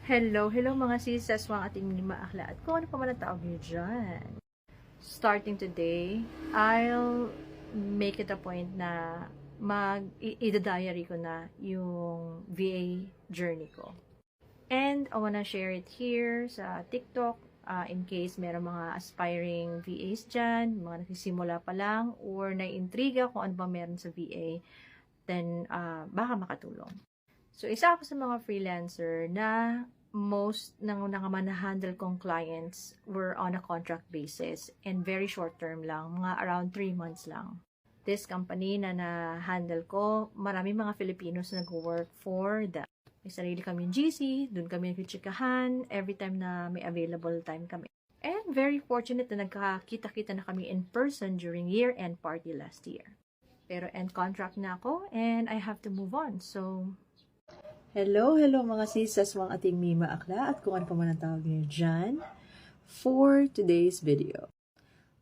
Hello mga sis, aswang ating lima akla at kung ano pa man ang tawag niyo dyan. Starting today, I'll make it a point na i-diary ko na yung VA journey ko. And I wanna share it here sa TikTok in case meron mga aspiring VAs dyan, mga nagsisimula pa lang, or naiintriga kung ano ba meron sa VA, then baka makatulong. So, isa ako sa mga freelancer na most ng na-handle kong clients were on a contract basis and very short term lang, mga around 3 months lang. This company na na-handle ko, marami mga Filipinos na nag-work for that. May sarili kaming GC, dun kami nagchichikahan every time na may available time kami. And very fortunate na nagkakita-kita na kami in person during year-end party last year. Pero end contract na ako and I have to move on. So, hello mga sis, aswang ating Mima Akla at kung ano pa man ang tawag niyo dyan. For today's video,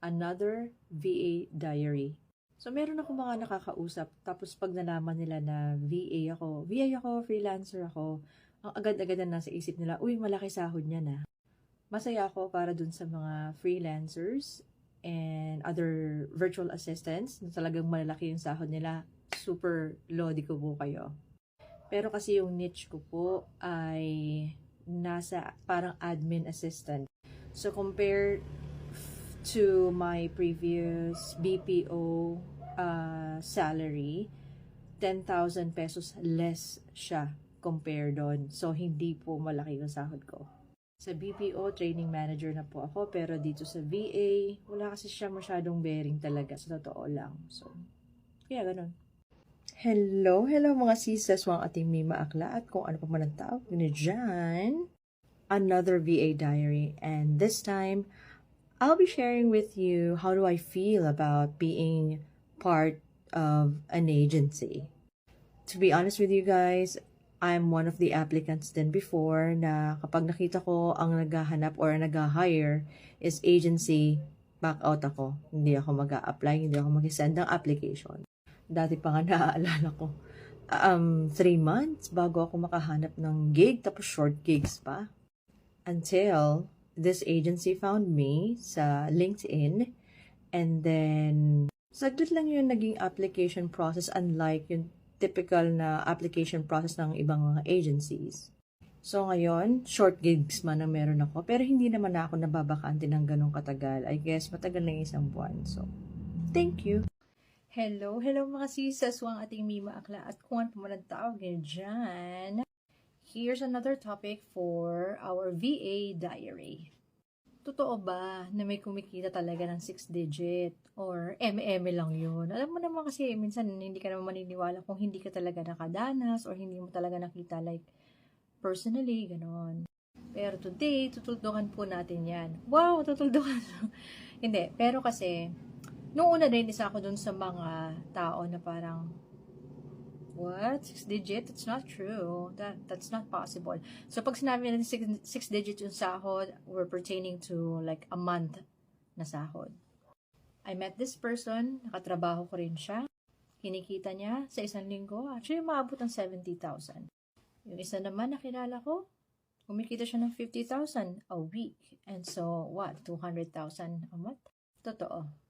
another VA diary. So, meron ako mga nakakausap, tapos pag nalaman nila na VA ako, freelancer ako, ang agad-agad na nasa isip nila, uy, malaki sahod niya na. Masaya ako para dun sa mga freelancers and other virtual assistants na talagang malalaki yung sahod nila. Super lodi ko po kayo. Pero kasi yung niche ko po ay nasa parang admin assistant. So, compared to my previous BPO salary, 10,000 pesos less siya compare doon. So, hindi po malaki yung sahod ko. Sa BPO, training manager na po ako. Pero dito sa VA, wala kasi siya masyadong bearing talaga. Sa totoo lang. So, kaya ganun. Hello mga sis, wang ating Mima Akla at kung ano pa man ang tawag nyo dyan. Another VA diary, and this time, I'll be sharing with you how do I feel about being part of an agency. To be honest with you guys, I'm one of the applicants din before na kapag nakita ko ang naghahanap or nag-hire is agency, back out ako. Hindi ako mag-a-apply, hindi ako mag-send ng application. Dati pa nga naaalala ko, 3 months bago ako makahanap ng gig, tapos short gigs pa. Until this agency found me sa LinkedIn, and then saglit lang yung naging application process, unlike yung typical na application process ng ibang mga agencies. So ngayon, short gigs man ang meron ako, pero hindi naman ako nababakante ng ganong katagal. I guess matagal na yung 1 buwan. So, thank you. Hello mga sis, aswang ating Mima Akla at kung ano pa man ang tawag nyo dyan. Here's another topic for our VA diary. Totoo ba na may kumikita talaga ng 6 digit or MM lang yun? Alam mo naman kasi minsan hindi ka naman maniniwala kung hindi ka talaga nakadanas or hindi mo talaga nakita like personally, ganon. Pero today, tutuldukan po natin yan. Wow, tutuldukan. Hindi, pero kasi noong una din isa ako dun sa mga tao na parang, what? 6 digit? That's not true. That's not possible. So, pag sinabi natin 6 digit yung sahod, we're pertaining to like a month na sahod. I met this person, nakatrabaho ko rin siya. Kinikita niya sa 1 linggo, actually maabot ng 70,000. Yung isa naman nakilala ko, kumikita siya ng 50,000 a week. And so, what? 200,000 a month? Totoo.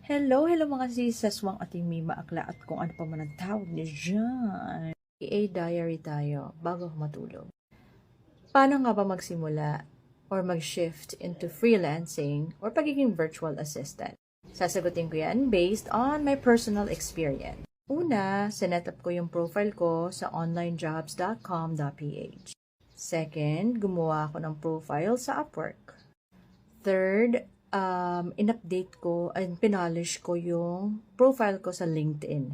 Hello mga sis, aswang ating Mima Akla at kung ano pa man ang tawag niyo dyan. VA diary tayo bago ako matulog. Paano nga ba magsimula or mag-shift into freelancing or pagiging virtual assistant? Sasagutin ko yan based on my personal experience. Una, sinet up ko yung profile ko sa onlinejobs.com.ph. Second, gumawa ako ng profile sa Upwork. Third, in-update ko and pinolish ko yung profile ko sa LinkedIn.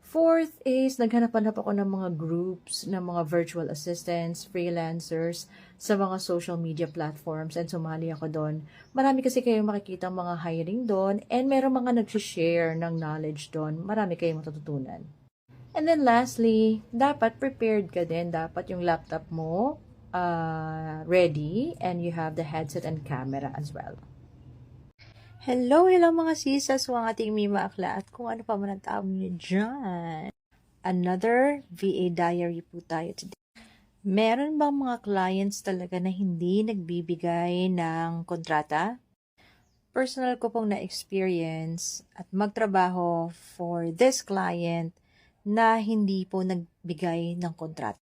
Fourth is, naghanap-hanap ako ng mga groups, ng mga virtual assistants, freelancers, sa mga social media platforms and sumali ako doon. Marami kasi kayong makikita mga hiring doon and meron mga nag-share ng knowledge doon. Marami kayong matututunan. And then lastly, dapat prepared ka din. Dapat yung laptop mo ready and you have the headset and camera as well. Hello mga sisas, ang ating Mima Akla at kung ano pa man ang tawag niyo dyan. Another VA diary po tayo today. Meron bang mga clients talaga na hindi nagbibigay ng kontrata? Personal ko pong na-experience at magtrabaho for this client na hindi po nagbigay ng kontrata.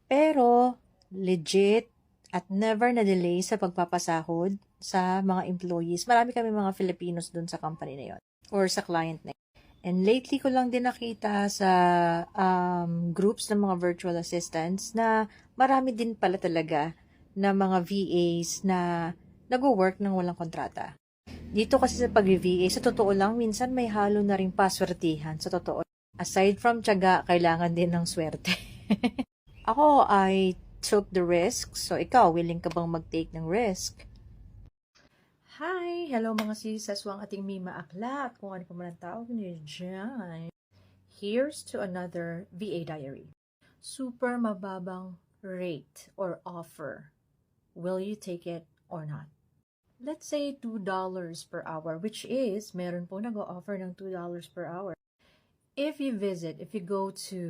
Pero legit at never na-delay sa pagpapasahod sa mga employees. Marami kami mga Filipinos dun sa company na yon or sa client na yun. And lately ko lang din nakita sa groups ng mga virtual assistants na marami din pala talaga na mga VAs na nag-work ng walang kontrata. Dito kasi sa pag-VA, sa totoo lang, minsan may halo na rin paswertihan, sa totoo. Aside from tiyaga, kailangan din ng swerte. Ako, I took the risk. So, ikaw, willing ka bang mag-take ng risk? Hi! Hello mga sis, aswang ating Mima Akla at kung ano pa man ang tawag niyo dyan. Here's to another VA diary. Super mababang rate or offer. Will you take it or not? Let's say $2 per hour, which is, meron po nag-o-offer ng $2 per hour. If you go to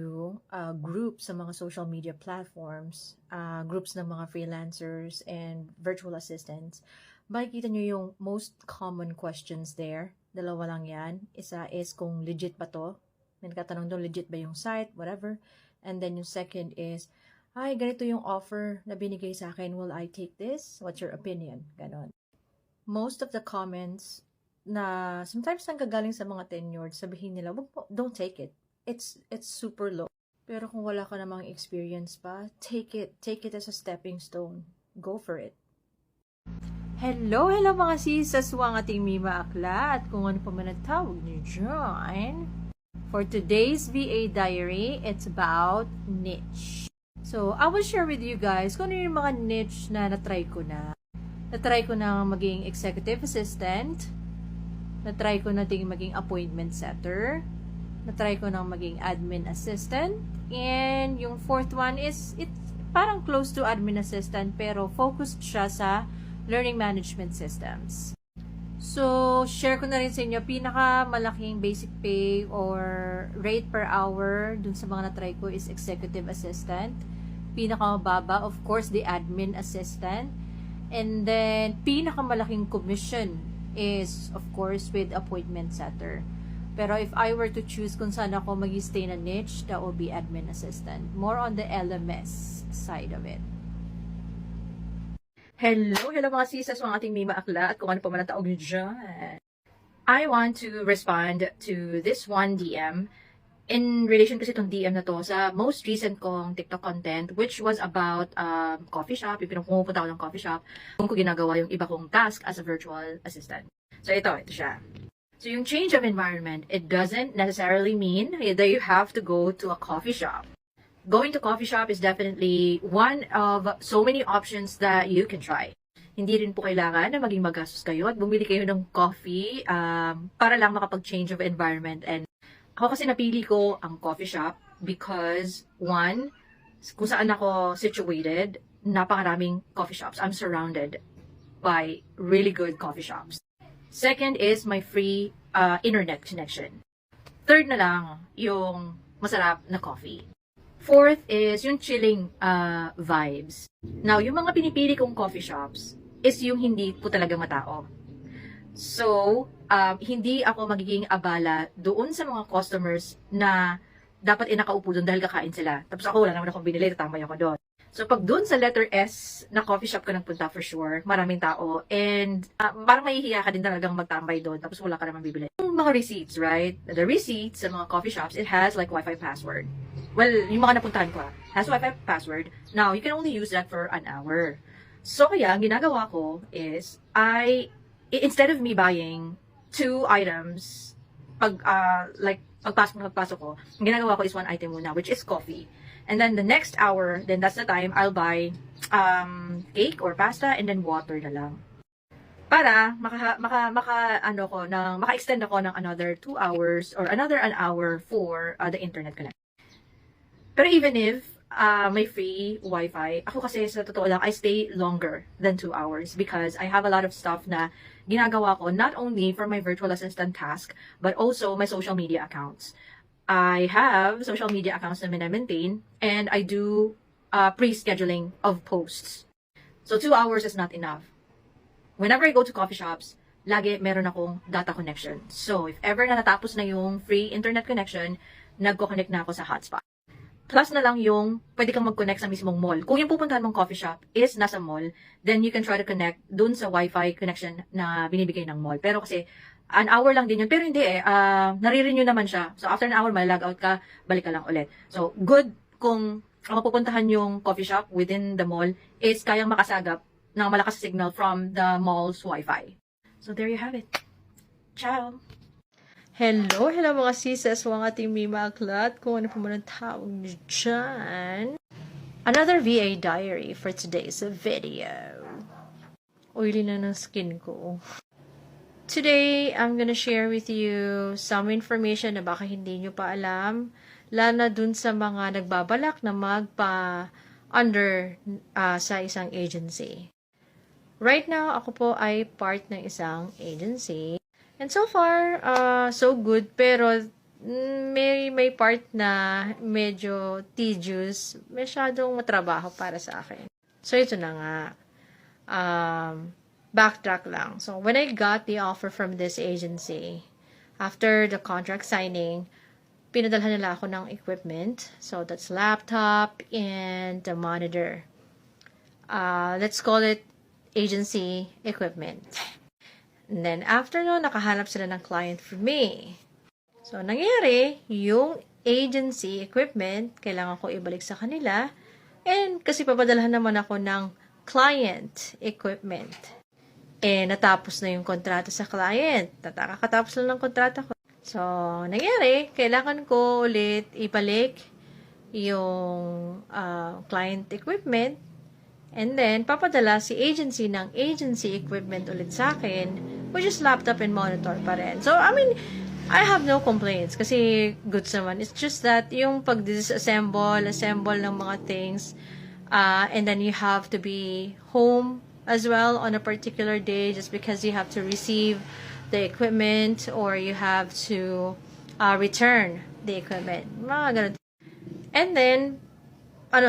groups sa mga social media platforms, groups ng mga freelancers and virtual assistants, makikita nyo yung most common questions there. Dalawa lang yan. Isa is kung legit ba to. May nagtatanong doon, legit ba yung site, whatever. And then yung second is, ay, ganito yung offer na binigay sa akin. Will I take this? What's your opinion? Ganon. Most of the comments na sometimes nanggagaling sa mga tenured, sabihin nila, don't take it. It's super low. Pero kung wala ka namang experience pa, take it as a stepping stone. Go for it. Hello mga sis, aswang ating Mima Akla at kung ano pa man ang tawag niyo dyan. For today's VA diary, it's about niche. So, I will share with you guys kung ano yung mga niche na natry ko na. Natry ko na maging executive assistant. Natry ko na din maging appointment setter. Natry ko na maging admin assistant. And yung fourth one is, it's parang close to admin assistant pero focused siya sa learning management systems. So, share ko na rin sa inyo, pinakamalaking basic pay or rate per hour dun sa mga natry ko is executive assistant. Pinakamababa, of course, the admin assistant. And then, pinakamalaking commission is, of course, with appointment setter. Pero if I were to choose kung saan ako mag-stay na niche, that will be admin assistant. More on the LMS side of it. Hello mga sisas, mga ating Mima Akla at kung ano pa man ang taog nyo dyan. I want to respond to this one DM in relation kasi itong DM na to sa most recent kong TikTok content which was about coffee shop. Yung pumupunta ako ng coffee shop kung ko ginagawa yung iba kong task as a virtual assistant. So ito siya. So yung change of environment, it doesn't necessarily mean that you have to go to a coffee shop. Going to coffee shop is definitely one of so many options that you can try. Hindi rin po kailangan na maging magastos kayo at bumili kayo ng coffee para lang makapag-change of environment. And ako kasi napili ko ang coffee shop because one, kung saan ako situated, napakaraming coffee shops. I'm surrounded by really good coffee shops. Second is my free internet connection. Third na lang, yung masarap na coffee. Fourth is yung chilling vibes. Now, yung mga pinipili kong coffee shops is yung hindi po talaga matao. So, hindi ako magiging abala doon sa mga customers na dapat nakaupo doon dahil kakain sila. Tapos ako, wala naman akong binili, tatambay ako doon. So, pag doon sa letter S na coffee shop ka nagpunta for sure, maraming tao. And parang mahihiya ka din talagang magtambay doon, tapos wala ka naman bibili. Yung mga receipts, right? The receipts sa mga coffee shops, it has like Wi-Fi password. Well, yung mga napuntahan ko has Wi-Fi password. Now, you can only use that for an hour. So, kaya, ang ginagawa ko is, instead of me buying 2 items, pagpasok ko, ang ginagawa ko is 1 item muna, which is coffee. And then the next hour, then that's the time I'll buy cake or pasta and then water na lang. Para maka-extend ako ng another 2 hours or another an hour for the internet connection. Pero even if may free Wi-Fi, ako kasi sa totoo lang, I stay longer than 2 hours because I have a lot of stuff na ginagawa ko not only for my virtual assistant task, but also my social media accounts. I have social media accounts na maintain and I do pre-scheduling of posts. So 2 hours is not enough. Whenever I go to coffee shops, lagi meron akong data connection. So if ever na natapos na yung free internet connection, nagko-connect na ako sa hotspot. Plus na lang yung pwede kang mag-connect sa mismong mall. Kung yung pupuntahan mong coffee shop is nasa mall, then you can try to connect dun sa Wi-Fi connection na binibigay ng mall. Pero kasi, an hour lang din yun. Pero hindi nare-renew naman siya. So after an hour, mag-log out ka, balik ka lang ulit. So good kung ang mapupuntahan yung coffee shop within the mall is kayang makasagap ng malakas signal from the mall's Wi-Fi. So there you have it. Ciao! Hello mga sises, ang ating Mima Aklat, kung ano pa man ang tawag niyo dyan. Another VA diary for today's video. Oily na ng skin ko. Today, I'm gonna share with you some information na baka hindi nyo pa alam, lalo na dun sa mga nagbabalak na magpa-under sa isang agency. Right now, ako po ay part ng isang agency. And so far, so good. Pero, may part na medyo tedious. Masyadong matrabaho para sa akin. So, ito na nga. Backtrack lang. So, when I got the offer from this agency, after the contract signing, pinadalhan nila ako ng equipment. So, that's laptop and the monitor. Let's call it agency equipment. And then, after no, nakahanap sila ng client for me. So, nangyari, yung agency equipment, kailangan ko ibalik sa kanila. And, kasi papadalahan naman ako ng client equipment. Natapos na yung kontrata sa client. Kakatapos lang ng kontrata ko. So, nangyari, kailangan ko ulit ibalik yung client equipment. And then, papadala si agency ng agency equipment ulit sa akin, which is laptop and monitor pa rin. So, I mean, I have no complaints kasi goods naman. It's just that yung assemble ng mga things, and then you have to be home as well on a particular day just because you have to receive the equipment or you have to return the equipment. Mga ganun. And then,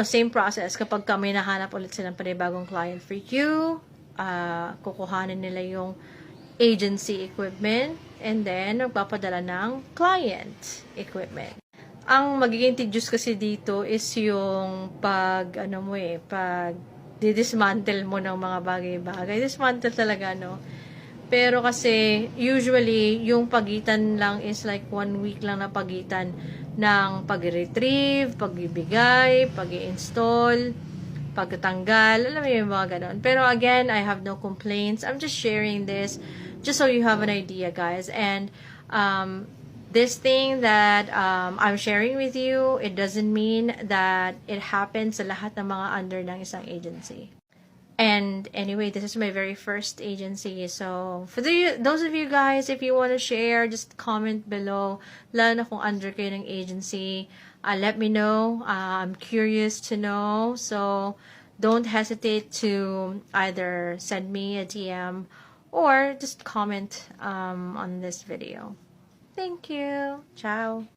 same process. Kapag may nahanap ulit silang panibagong client for you, kukuhanin nila yung agency equipment, and then, magpapadala ng client equipment. Ang magiging tedious kasi dito is yung pag dismantle mo ng mga bagay-bagay. Dismantle talaga, no? Pero kasi, usually, yung pagitan lang is like 1 week lang na pagitan ng pag-retrieve, pag-ibigay, pag-install, pagtanggal, alam mo yung mga ganon. Pero again, I have no complaints. I'm just sharing this just so you have an idea, guys. And this thing that I'm sharing with you, it doesn't mean that it happens sa lahat ng mga under ng isang agency. And anyway, this is my very first agency. So, for those of you guys, if you want to share, just comment below. Lalo na kung under kayo ng agency. Let me know. I'm curious to know. So, don't hesitate to either send me a DM or just comment on this video. Thank you. Ciao.